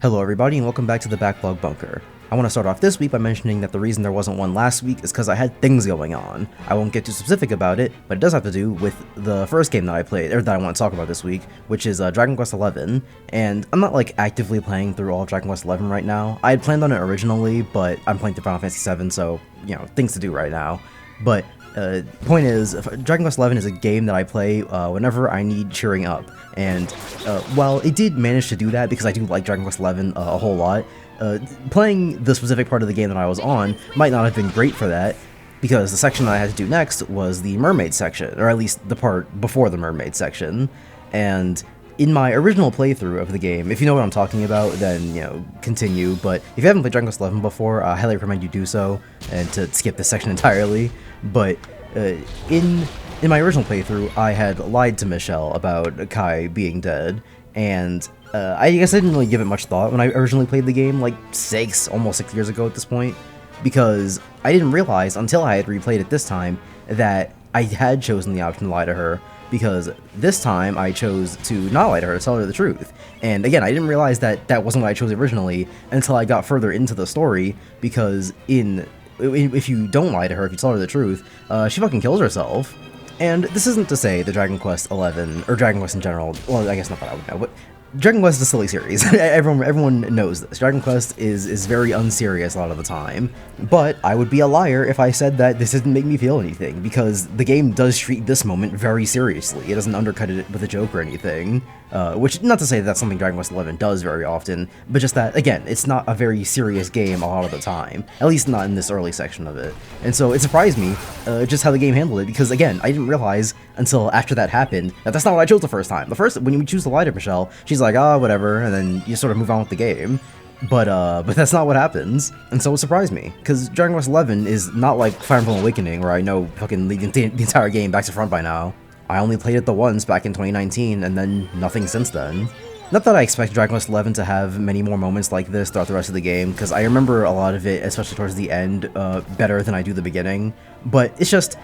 Hello everybody and welcome back to the Backlog Bunker. I want to start off this week by mentioning that the reason there wasn't one last week is because I had things going on. I won't get too specific about it, but it does have to do with the first game that I played, or that I want to talk about this week, which is Dragon Quest XI, and I'm not like actively playing through all of Dragon Quest XI right now. I had planned on it originally, but I'm playing through Final Fantasy VII, so, you know, things to do right now. But point is, Dragon Quest XI is a game that I play whenever I need cheering up, and while it did manage to do that because I do like Dragon Quest XI a whole lot, playing the specific part of the game that I was on might not have been great for that, because the section that I had to do next was the mermaid section, or at least the part before the mermaid section, and in my original playthrough of the game, if you know what I'm talking about, then, you know, continue, but if you haven't played Dragon Quest XI before, I highly recommend you do so, and to skip this section entirely. But in my original playthrough, I had lied to Michelle about Kai being dead, and I guess I didn't really give it much thought when I originally played the game, like almost 6 years ago at this point, because I didn't realize until I had replayed it this time that I had chosen the option to lie to her, because this time I chose to not lie to her, to tell her the truth. And again, I didn't realize that that wasn't what I chose originally until I got further into the story, because if you don't lie to her, if you tell her the truth, she fucking kills herself. And this isn't to say that Dragon Quest XI, or Dragon Quest in general, well, I guess not that I would know, but Dragon Quest is a silly series. Everyone knows this. Dragon Quest is very unserious a lot of the time, but I would be a liar if I said that this didn't make me feel anything, because the game does treat this moment very seriously. It doesn't undercut it with a joke or anything, which, not to say that that's something Dragon Quest XI does very often, but just that, again, it's not a very serious game a lot of the time, at least not in this early section of it. And so it surprised me just how the game handled it, because again, I didn't realize until after that happened that that's not what I chose the first time. When you choose to lie to Michelle, she's like, ah, whatever, and then you sort of move on with the game. But that's not what happens, and so it surprised me, because Dragon Quest XI is not like Fire Emblem Awakening, where I know fucking the entire game back to front by now. I only played it the once back in 2019, and then nothing since then. Not that I expect Dragon Quest XI to have many more moments like this throughout the rest of the game, because I remember a lot of it, especially towards the end, better than I do the beginning, but it's just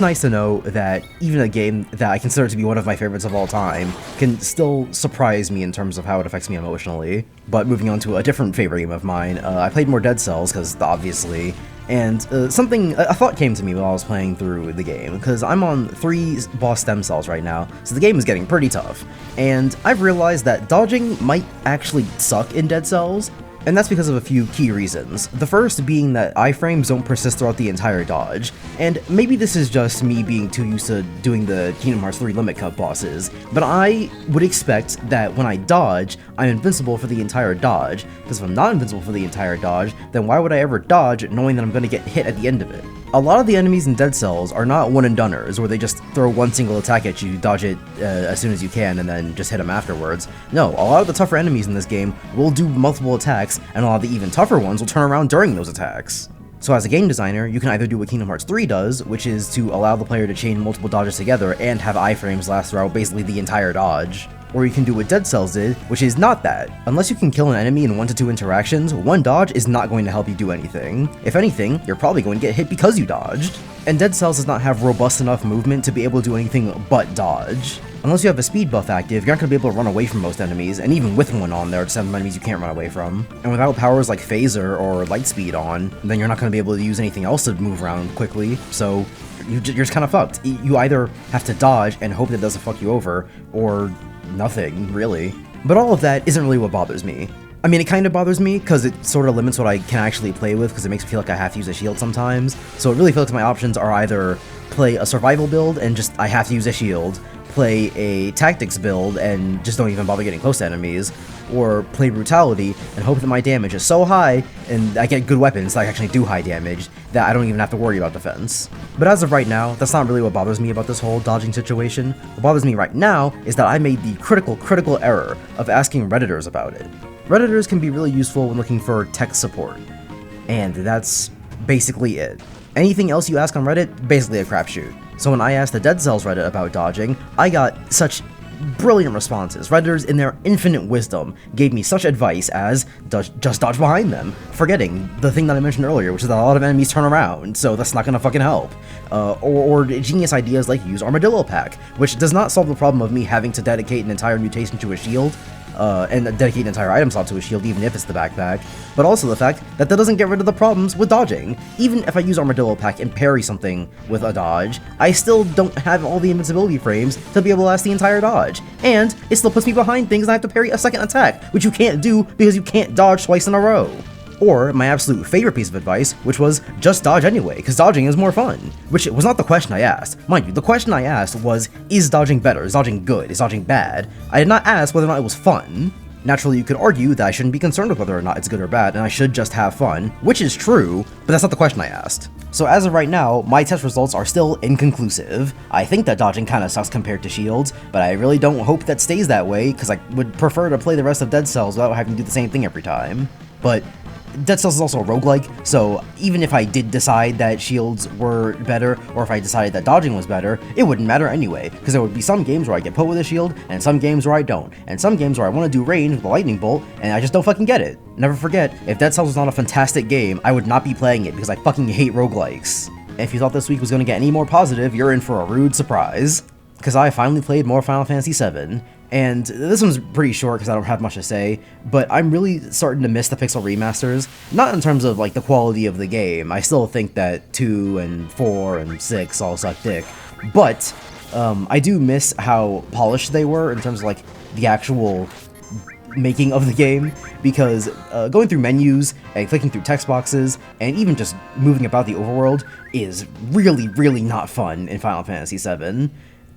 nice to know that even a game that I consider to be one of my favorites of all time can still surprise me in terms of how it affects me emotionally. But moving on to a different favorite game of mine, I played more Dead Cells, because obviously, and a thought came to me while I was playing through the game, because I'm on 3 boss stem cells right now, so the game is getting pretty tough, and I've realized that dodging might actually suck in Dead Cells, and that's because of a few key reasons. The first being that iframes don't persist throughout the entire dodge, and maybe this is just me being too used to doing the Kingdom Hearts 3 Limit Cut bosses, but I would expect that when I dodge, I'm invincible for the entire dodge, because if I'm not invincible for the entire dodge, then why would I ever dodge knowing that I'm going to get hit at the end of it? A lot of the enemies in Dead Cells are not one-and-doneers, where they just throw one single attack at you, dodge it as soon as you can, and then just hit them afterwards. No, a lot of the tougher enemies in this game will do multiple attacks, and a lot of the even tougher ones will turn around during those attacks. So as a game designer, you can either do what Kingdom Hearts 3 does, which is to allow the player to chain multiple dodges together and have iframes last throughout basically the entire dodge, or you can do what Dead Cells did, which is not that. Unless you can kill an enemy in 1 to 2 interactions, one dodge is not going to help you do anything. If anything, you're probably going to get hit because you dodged. And Dead Cells does not have robust enough movement to be able to do anything but dodge. Unless you have a speed buff active, you're not going to be able to run away from most enemies, and even with one on there, just some enemies you can't run away from. And without powers like Phaser or Lightspeed on, then you're not going to be able to use anything else to move around quickly, so you're just kind of fucked. You either have to dodge and hope that it doesn't fuck you over, or nothing, really. But all of that isn't really what bothers me. I mean, it kind of bothers me, because it sort of limits what I can actually play with, because it makes me feel like I have to use a shield sometimes. So it really feels like my options are either play a survival build and just I have to use a shield, play a tactics build and just don't even bother getting close to enemies, or play brutality and hope that my damage is so high and I get good weapons that I actually do high damage that I don't even have to worry about defense. But as of right now, that's not really what bothers me about this whole dodging situation. What bothers me right now is that I made the critical error of asking Redditors about it. Redditors can be really useful when looking for tech support, and that's basically it. Anything else you ask on Reddit, basically a crapshoot. So when I asked the Dead Cells Reddit about dodging, I got such brilliant responses. Redditors, in their infinite wisdom, gave me such advice as, just dodge behind them, forgetting the thing that I mentioned earlier, which is that a lot of enemies turn around, so that's not gonna fucking help. Or genius ideas like use Armadillo Pack, which does not solve the problem of me having to dedicate an entire mutation to a shield, and dedicate an entire item slot to a shield even if it's the backpack, but also the fact that that doesn't get rid of the problems with dodging. Even if I use Armadillo Pack and parry something with a dodge, I still don't have all the invincibility frames to be able to last the entire dodge, and it still puts me behind things and I have to parry a second attack, which you can't do because you can't dodge twice in a row. Or my absolute favorite piece of advice, which was just dodge anyway, because dodging is more fun. Which was not the question I asked. Mind you, the question I asked was, is dodging better? Is dodging good? Is dodging bad? I did not ask whether or not it was fun. Naturally, you could argue that I shouldn't be concerned with whether or not it's good or bad, and I should just have fun, which is true, but that's not the question I asked. So as of right now, my test results are still inconclusive. I think that dodging kinda sucks compared to shields, but I really don't hope that stays that way, because I would prefer to play the rest of Dead Cells without having to do the same thing every time. But Dead Cells is also a roguelike, so even if I did decide that shields were better, or if I decided that dodging was better, it wouldn't matter anyway, because there would be some games where I get put with a shield, and some games where I don't, and some games where I want to do range with a lightning bolt, and I just don't fucking get it. Never forget, if Dead Cells was not a fantastic game, I would not be playing it, because I fucking hate roguelikes. And if you thought this week was going to get any more positive, you're in for a rude surprise. Because I finally played more Final Fantasy VII, and this one's pretty short because I don't have much to say, but I'm really starting to miss the pixel remasters. Not in terms of like the quality of the game, I still think that 2 and 4 and 6 all suck dick, but I do miss how polished they were in terms of like the actual making of the game, because going through menus and clicking through text boxes and even just moving about the overworld is really not fun in Final Fantasy VII.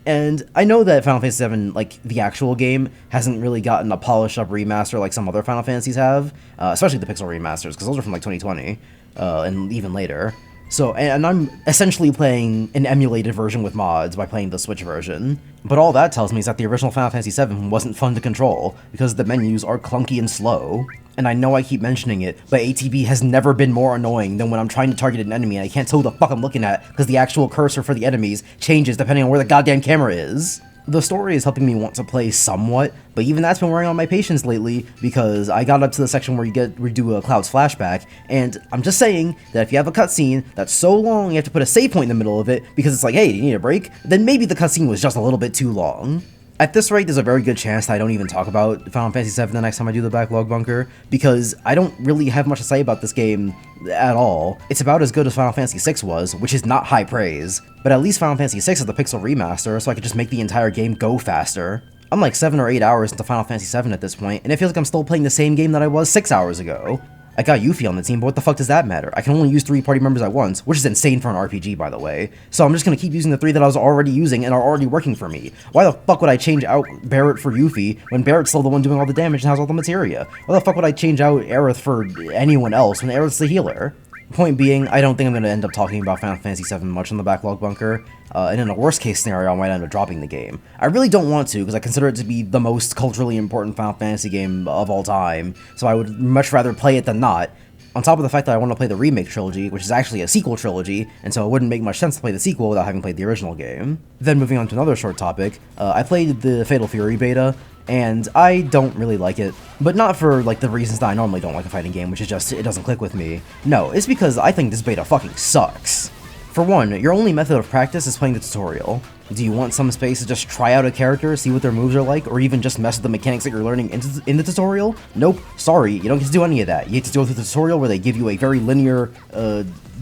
And I know that Final Fantasy VII, like, the actual game, hasn't really gotten a polished-up remaster like some other Final Fantasies have, especially the pixel remasters, because those are from, like, 2020, and even later. So, and I'm essentially playing an emulated version with mods by playing the Switch version. But all that tells me is that the original Final Fantasy VII wasn't fun to control, because the menus are clunky and slow. And I know I keep mentioning it, but ATB has never been more annoying than when I'm trying to target an enemy and I can't tell who the fuck I'm looking at, because the actual cursor for the enemies changes depending on where the goddamn camera is. The story is helping me want to play somewhat, but even that's been wearing on my patience lately, because I got up to the section where you do a Cloud's flashback, and I'm just saying that if you have a cutscene that's so long you have to put a save point in the middle of it, because it's like, hey, do you need a break? Then maybe the cutscene was just a little bit too long. At this rate, there's a very good chance that I don't even talk about Final Fantasy VII the next time I do the Backlog Bunker, because I don't really have much to say about this game at all. It's about as good as Final Fantasy VI was, which is not high praise, but at least Final Fantasy VI is the pixel remaster, so I could just make the entire game go faster. I'm like 7 or 8 hours into Final Fantasy VII at this point, and it feels like I'm still playing the same game that I was 6 hours ago. I got Yuffie on the team, but what the fuck does that matter? I can only use 3 party members at once, which is insane for an RPG, by the way. So I'm just gonna keep using the 3 that I was already using and are already working for me. Why the fuck would I change out Barret for Yuffie when Barret's still the one doing all the damage and has all the materia? Why the fuck would I change out Aerith for anyone else when Aerith's the healer? Point being, I don't think I'm going to end up talking about Final Fantasy VII much in the Backlog Bunker, and in a worst case scenario I might end up dropping the game. I really don't want to, because I consider it to be the most culturally important Final Fantasy game of all time, so I would much rather play it than not. On top of the fact that I want to play the remake trilogy, which is actually a sequel trilogy, and so it wouldn't make much sense to play the sequel without having played the original game. Then moving on to another short topic, I played the Fatal Fury beta, and I don't really like it, but not for like the reasons that I normally don't like a fighting game, which is just it doesn't click with me. No, it's because I think this beta fucking sucks. For one, your only method of practice is playing the tutorial. Do you want some space to just try out a character, see what their moves are like, or even just mess with the mechanics that you're learning in the tutorial? Nope, sorry, you don't get to do any of that. You get to go through the tutorial where they give you a very linear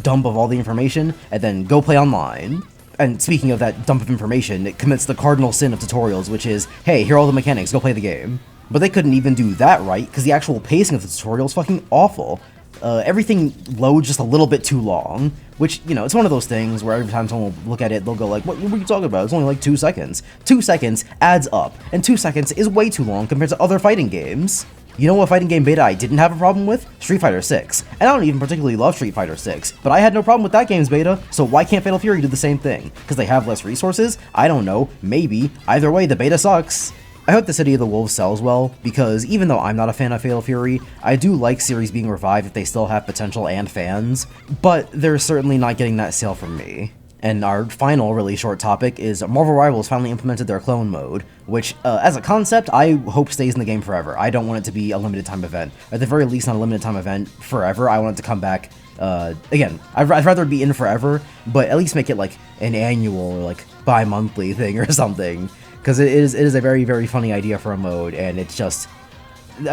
dump of all the information, and then go play online. And speaking of that dump of information, it commits the cardinal sin of tutorials, which is, hey, here are all the mechanics, go play the game. But they couldn't even do that right, because the actual pacing of the tutorial is fucking awful. Everything loads just a little bit too long, which, you know, it's one of those things where every time someone will look at it, they'll go like, what are you talking about? It's only like 2 seconds. 2 seconds adds up, and 2 seconds is way too long compared to other fighting games. You know what fighting game beta I didn't have a problem with? Street Fighter 6. And I don't even particularly love Street Fighter 6, but I had no problem with that game's beta, so why can't Fatal Fury do the same thing? Because they have less resources? I don't know, maybe. Either way, the beta sucks. I hope the City of the Wolves sells well, because even though I'm not a fan of Fatal Fury, I do like series being revived if they still have potential and fans, but they're certainly not getting that sale from me. And our final really short topic is Marvel Rivals finally implemented their clone mode, which, as a concept, I hope stays in the game forever. I don't want it to be a limited time event. At the very least, not a limited time event forever. I want it to come back, again, I'd rather it be in forever, but at least make it like an annual or like bi-monthly thing or something. because it is a very, very funny idea for a mode, and it's just,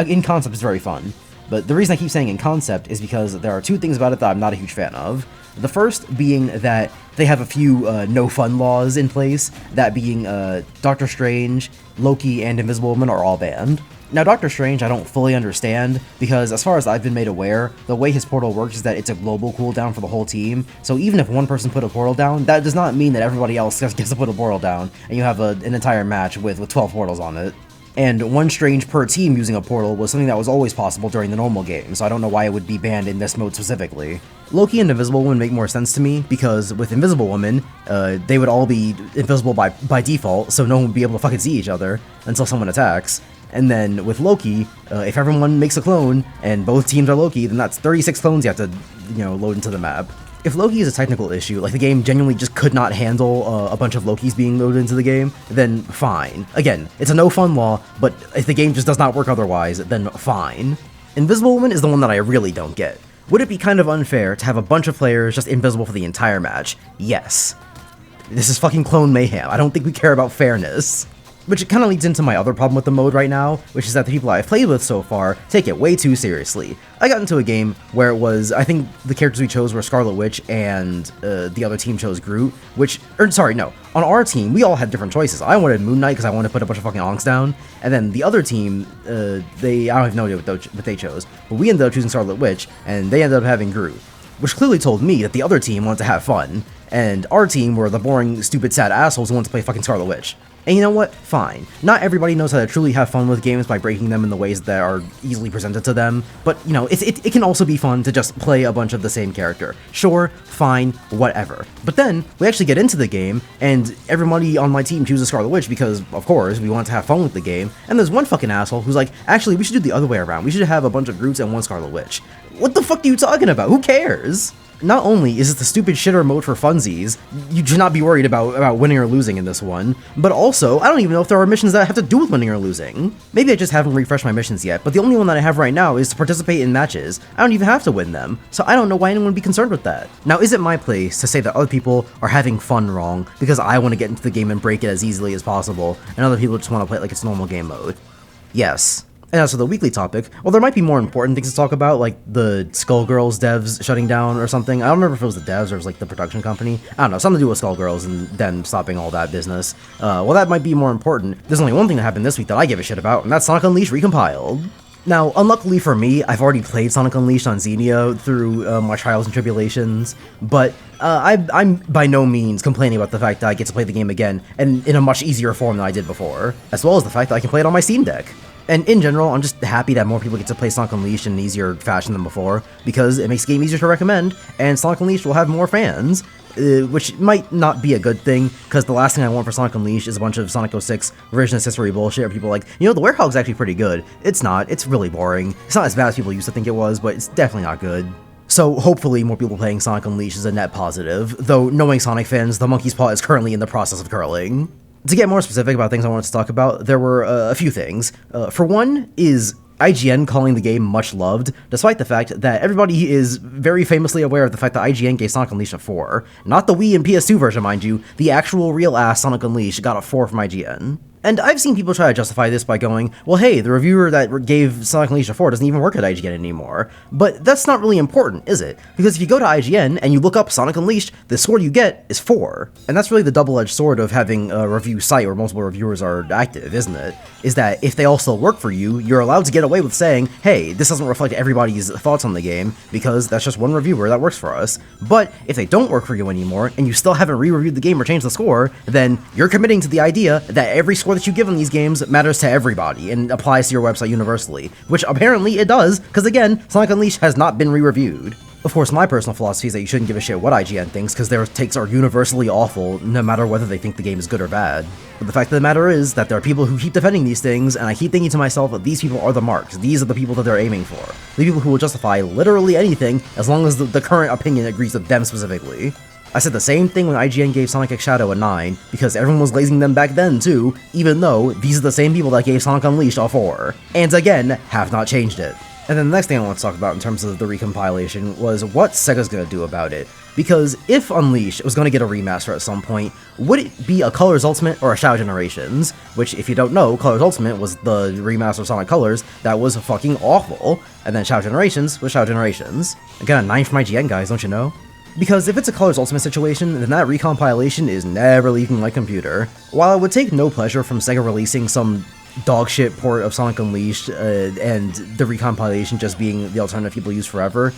in concept, it's very fun. But the reason I keep saying in concept is because there are two things about it that I'm not a huge fan of. The first being that they have a few no fun laws in place, that being Doctor Strange, Loki, and Invisible Woman are all banned. Now, Doctor Strange I don't fully understand, because as far as I've been made aware, the way his portal works is that it's a global cooldown for the whole team, so even if one person put a portal down, that does not mean that everybody else gets to put a portal down, and you have an entire match with 12 portals on it. And one Strange per team using a portal was something that was always possible during the normal game, so I don't know why it would be banned in this mode specifically. Loki and Invisible Woman make more sense to me, because with Invisible Woman, they would all be invisible by default, so no one would be able to fucking see each other until someone attacks. And then with Loki, if everyone makes a clone, and both teams are Loki, then that's 36 clones you have to, load into the map. If Loki is a technical issue, like the game genuinely just could not handle a bunch of Lokis being loaded into the game, then fine. Again, it's a no fun law, but if the game just does not work otherwise, then fine. Invisible Woman is the one that I really don't get. Would it be kind of unfair to have a bunch of players just invisible for the entire match? Yes. This is fucking clone mayhem. I don't think we care about fairness. Which kind of leads into my other problem with the mode right now, which is that the people I've played with so far take it way too seriously. I got into a game where it was, I think the characters we chose were Scarlet Witch and the other team chose Groot, on our team, we all had different choices. I wanted Moon Knight because I wanted to put a bunch of fucking onks down, and then the other team, I don't even know what they chose, but we ended up choosing Scarlet Witch, and they ended up having Groot, which clearly told me that the other team wanted to have fun, and our team were the boring, stupid, sad assholes who wanted to play fucking Scarlet Witch. And you know what? Fine. Not everybody knows how to truly have fun with games by breaking them in the ways that are easily presented to them, but, it can also be fun to just play a bunch of the same character. Sure, fine, whatever. But then, we actually get into the game, and everybody on my team chooses Scarlet Witch because, of course, we want to have fun with the game, and there's one fucking asshole who's like, actually, we should do the other way around. We should have a bunch of Groots and one Scarlet Witch. What the fuck are you talking about? Who cares? Not only is it the stupid shitter mode for funsies, you should not be worried about winning or losing in this one, but also, I don't even know if there are missions that have to do with winning or losing. Maybe I just haven't refreshed my missions yet, but the only one that I have right now is to participate in matches. I don't even have to win them, so I don't know why anyone would be concerned with that. Now, is it my place to say that other people are having fun wrong because I want to get into the game and break it as easily as possible, and other people just want to play it like it's normal game mode? Yes. And as for the weekly topic, well, there might be more important things to talk about, like the Skullgirls devs shutting down or something. I don't remember if it was the devs or it was like the production company. I don't know, something to do with Skullgirls and then stopping all that business. Well, that might be more important. There's only one thing that happened this week that I give a shit about, and that's Sonic Unleashed Recompiled. Now, unluckily for me, I've already played Sonic Unleashed on Xenia through my trials and tribulations, but I'm by no means complaining about the fact that I get to play the game again, and in a much easier form than I did before, as well as the fact that I can play it on my Steam Deck. And in general, I'm just happy that more people get to play Sonic Unleashed in an easier fashion than before, because it makes the game easier to recommend, and Sonic Unleashed will have more fans, which might not be a good thing, because the last thing I want for Sonic Unleashed is a bunch of Sonic 06 revisionist history bullshit, where people are like, the Werehog's actually pretty good. It's not, it's really boring. It's not as bad as people used to think it was, but it's definitely not good. So hopefully more people playing Sonic Unleashed is a net positive, though knowing Sonic fans, the monkey's paw is currently in the process of curling. To get more specific about things I wanted to talk about, there were a few things. For one is IGN calling the game much loved, despite the fact that everybody is very famously aware of the fact that IGN gave Sonic Unleashed a 4. Not the Wii and PS2 version, mind you, the actual real-ass Sonic Unleashed got a 4 from IGN. And I've seen people try to justify this by going, well hey, the reviewer that gave Sonic Unleashed a 4 doesn't even work at IGN anymore. But that's not really important, is it? Because if you go to IGN and you look up Sonic Unleashed, the score you get is 4. And that's really the double-edged sword of having a review site where multiple reviewers are active, isn't it? Is that if they all still work for you, you're allowed to get away with saying, hey, this doesn't reflect everybody's thoughts on the game, because that's just one reviewer that works for us. But if they don't work for you anymore, and you still haven't re-reviewed the game or changed the score, then you're committing to the idea that every score that you give on these games matters to everybody and applies to your website universally, which apparently it does, because again, Sonic Unleashed has not been re-reviewed. Of course, my personal philosophy is that you shouldn't give a shit what IGN thinks, because their takes are universally awful, no matter whether they think the game is good or bad. But the fact of the matter is that there are people who keep defending these things, and I keep thinking to myself that these people are the marks. These are the people that they're aiming for. The people who will justify literally anything, as long as the current opinion agrees with them specifically. I said the same thing when IGN gave Sonic X Shadow a 9, because everyone was glazing them back then too, even though these are the same people that gave Sonic Unleashed a 4. And again, have not changed it. And then the next thing I want to talk about in terms of the recompilation was what Sega's gonna do about it. Because if Unleashed was gonna get a remaster at some point, would it be a Colors Ultimate or a Shadow Generations? Which, if you don't know, Colors Ultimate was the remaster of Sonic Colors that was fucking awful, and then Shadow Generations was Shadow Generations. I got a 9 for my GN, guys, don't you know? Because if it's a Colors Ultimate situation, then that recompilation is never leaving my computer. While I would take no pleasure from Sega releasing some dogshit port of Sonic Unleashed and the recompilation just being the alternative people use forever,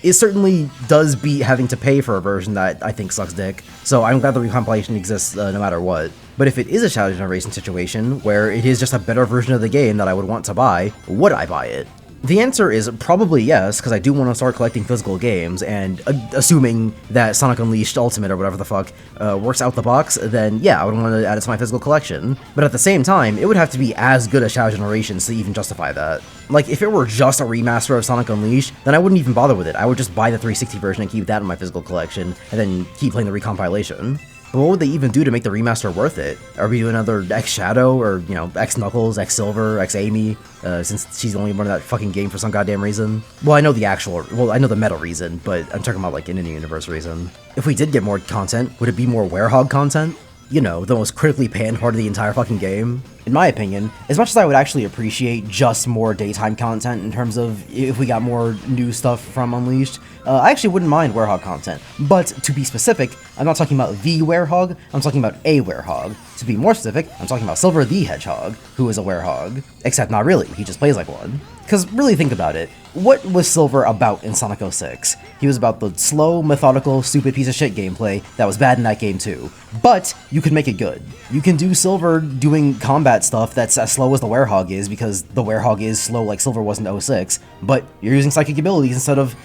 it certainly does beat having to pay for a version that I think sucks dick, so I'm glad the recompilation exists no matter what. But if it is a Shadow Generation situation, where it is just a better version of the game that I would want to buy, would I buy it? The answer is probably yes, because I do want to start collecting physical games, and assuming that Sonic Unleashed Ultimate or whatever the fuck works out the box, then yeah, I would want to add it to my physical collection. But at the same time, it would have to be as good as Shadow Generations to even justify that. Like, if it were just a remaster of Sonic Unleashed, then I wouldn't even bother with it. I would just buy the 360 version and keep that in my physical collection, and then keep playing the recompilation. But what would they even do to make the remaster worth it? Are we doing another X Shadow, or, you know, X Knuckles, X Silver, X Amy, since she's the only one in that fucking game for some goddamn reason? Well, I know the meta reason, but I'm talking about, like, an in-universe reason. If we did get more content, would it be more Werehog content? You know, the most critically panned part of the entire fucking game. In my opinion, as much as I would actually appreciate just more daytime content in terms of if we got more new stuff from Unleashed, I actually wouldn't mind Werehog content. But to be specific, I'm not talking about the Werehog, I'm talking about a Werehog. To be more specific, I'm talking about Silver the Hedgehog, who is a Werehog. Except not really, he just plays like one. Because really think about it, what was Silver about in Sonic 06? He was about the slow, methodical, stupid piece of shit gameplay that was bad in that game too. But you can make it good. You can do Silver doing combat stuff that's as slow as the Werehog is, because the Werehog is slow like Silver was in 06, but you're using psychic abilities instead of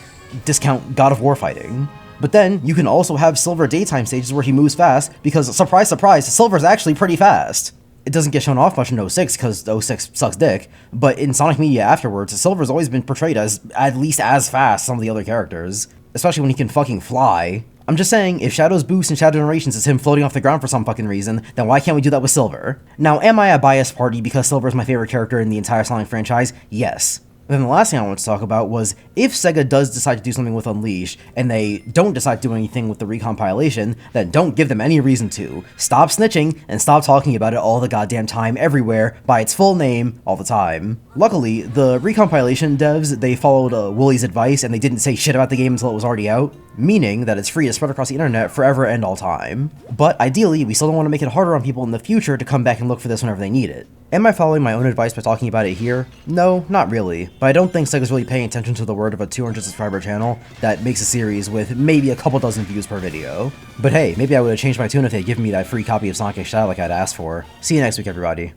discount God of War fighting. But then, you can also have Silver daytime stages where he moves fast, because surprise surprise, Silver's actually pretty fast. It doesn't get shown off much in 06, because 06 sucks dick, but in Sonic media afterwards, Silver's always been portrayed as at least as fast as some of the other characters, especially when he can fucking fly. I'm just saying, if Shadow's boost in Shadow Generations is him floating off the ground for some fucking reason, then why can't we do that with Silver? Now, am I a biased party because Silver is my favorite character in the entire Sonic franchise? Yes. Then the last thing I want to talk about was, if Sega does decide to do something with Unleashed, and they don't decide to do anything with the recompilation, then don't give them any reason to. Stop snitching, and stop talking about it all the goddamn time, everywhere, by its full name, all the time. Luckily, the recompilation devs, they followed Wooly's advice, and they didn't say shit about the game until it was already out, meaning that it's free to spread across the internet forever and all time. But ideally, we still don't want to make it harder on people in the future to come back and look for this whenever they need it. Am I following my own advice by talking about it here? No, not really, but I don't think Sega's really paying attention to the word of a 200 subscriber channel that makes a series with maybe a couple dozen views per video. But hey, maybe I would have changed my tune if they'd given me that free copy of Sonic X Shadow like I'd asked for. See you next week, everybody.